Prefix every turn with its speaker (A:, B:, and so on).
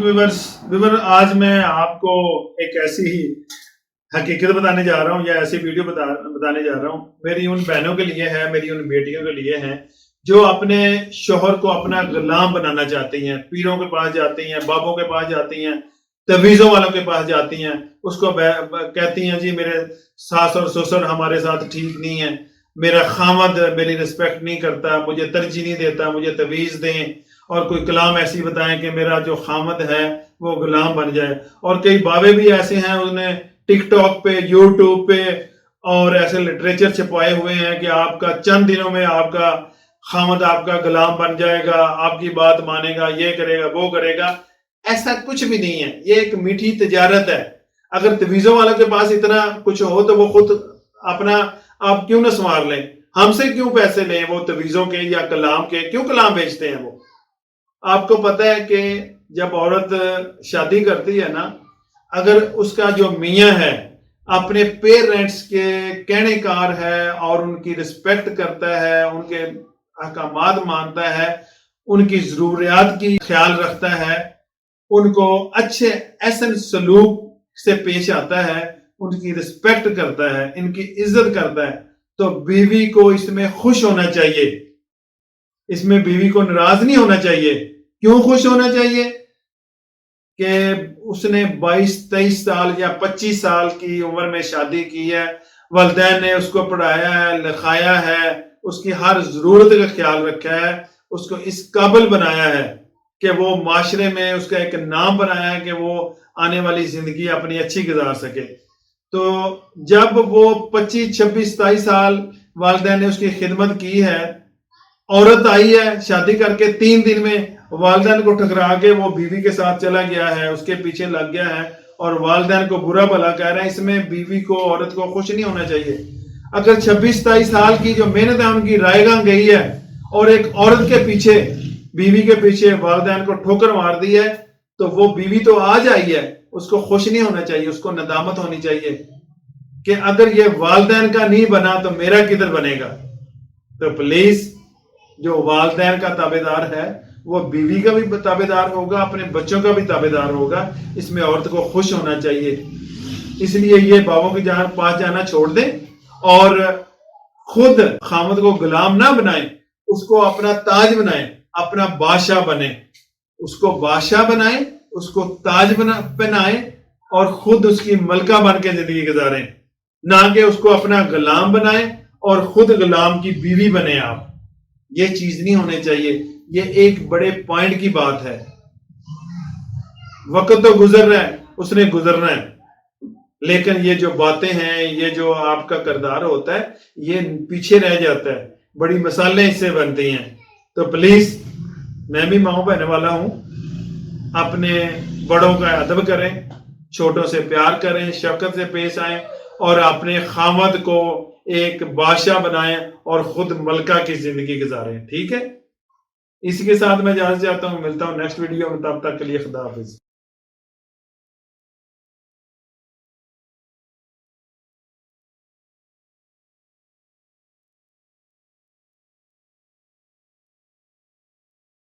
A: ویور آج میں آپ کو ایک ایسی ہی حقیقت بتانے جا رہا ہوں یا ایسی ویڈیو بتانے جا رہا ہوں میری ان بہنوں کے لیے ہے، میری ان بیٹیوں کے لیے ہیں جو اپنے شوہر کو اپنا غلام بنانا چاہتی ہیں، پیروں کے پاس جاتی ہیں، بابوں کے پاس جاتی ہیں، تویزوں والوں کے پاس جاتی ہیں، اس کو کہتی ہیں جی میرے ساس اور سسر ہمارے ساتھ ٹھیک نہیں ہے، میرا خامد میری رسپیکٹ نہیں کرتا، مجھے ترجیح نہیں دیتا، مجھے تویز دیں اور کوئی کلام ایسی بتائیں کہ میرا جو خامد ہے وہ غلام بن جائے۔ اور کئی بابے بھی ایسے ہیں انہیں ٹک ٹاک پہ، یوٹیوب پہ اور ایسے لٹریچر چھپائے ہوئے ہیں کہ آپ کا چند دنوں میں آپ کا خامد آپ کا غلام بن جائے گا، آپ کی بات مانے گا، یہ کرے گا وہ کرے گا۔ ایسا کچھ بھی نہیں ہے، یہ ایک میٹھی تجارت ہے۔ اگر تویزوں والوں کے پاس اتنا کچھ ہو تو وہ خود اپنا آپ کیوں نہ سنوار لیں، ہم سے کیوں پیسے لیں وہ تویزوں کے یا کلام کے، کیوں کلام بیچتے ہیں وہ؟ آپ کو پتہ ہے کہ جب عورت شادی کرتی ہے نا، اگر اس کا جو میاں ہے اپنے پیرنٹس کے کہنے کار ہے اور ان کی رسپیکٹ کرتا ہے، ان کے احکامات مانتا ہے، ان کی ضروریات کی خیال رکھتا ہے، ان کو اچھے احسن سلوک سے پیش آتا ہے، ان کی رسپیکٹ کرتا ہے، ان کی عزت کرتا ہے، تو بیوی کو اس میں خوش ہونا چاہیے، اس میں بیوی کو ناراض نہیں ہونا چاہیے۔ کیوں خوش ہونا چاہیے؟ کہ اس نے 22-23 سال یا 25 سال کی عمر میں شادی کی ہے، والدین نے اس کو پڑھایا ہے، لکھایا ہے، اس کی ہر ضرورت کا خیال رکھا ہے، اس کو اس قابل بنایا ہے کہ وہ معاشرے میں اس کا ایک نام بنایا ہے کہ وہ آنے والی زندگی اپنی اچھی گزار سکے۔ تو جب وہ 25, 26, 27 سال والدین نے اس کی خدمت کی ہے، عورت آئی ہے شادی کر کے 3 دن میں والدین کو ٹھکرا کے وہ بیوی کے ساتھ چلا گیا ہے، اس کے پیچھے لگ گیا ہے اور والدین کو برا بھلا کہہ رہے ہیں، اس میں بیوی کو، عورت کو خوش نہیں ہونا چاہیے۔ اگر 26-27 سال کی جو محنت ہے ان کی رائے گاں گئی ہے اور ایک عورت کے پیچھے، بیوی کے پیچھے والدین کو ٹھوکر مار دی ہے، تو وہ بیوی تو آج آئی ہے، اس کو خوش نہیں ہونا چاہیے، اس کو ندامت ہونی چاہیے کہ اگر یہ والدین کا نہیں بنا تو میرا کدھر بنے گا۔ تو پلیز جو والدین کا تابعدار ہے وہ بیوی کا بھی تابعدار ہوگا، اپنے بچوں کا بھی تابعدار ہوگا، اس میں عورت کو خوش ہونا چاہیے۔ اس لیے یہ باووں کی پاس جانا چھوڑ دیں اور خود خامد کو غلام نہ بنائیں، اس کو اپنا تاج بنائیں، اپنا بادشاہ بنیں، اس کو بادشاہ بنائیں، اس کو تاج پہنائیں اور خود اس کی ملکہ بن کے زندگی گزاریں، نہ کہ اس کو اپنا غلام بنائیں اور خود غلام کی بیوی بنیں آپ۔ یہ چیز نہیں ہونے چاہیے، یہ ایک بڑے پوائنٹ کی بات ہے۔ وقت تو گزر رہا ہے، اس نے گزرنا ہے، لیکن یہ جو باتیں ہیں، یہ جو آپ کا کردار ہوتا ہے، یہ پیچھے رہ جاتا ہے، بڑی مثالیں اس سے بنتی ہیں۔ تو پلیز، میں بھی ماؤں بہنے والا ہوں، اپنے بڑوں کا ادب کریں، چھوٹوں سے پیار کریں، شفقت سے پیش آئیں اور اپنے خامد کو ایک بادشاہ بنائیں اور خود ملکہ کی زندگی گزاریں، ٹھیک ہے؟ اسی کے ساتھ میں اجازت چاہتا ہوں، ملتا ہوں نیکسٹ ویڈیو میں، تب تک کے لیے خدا حافظ۔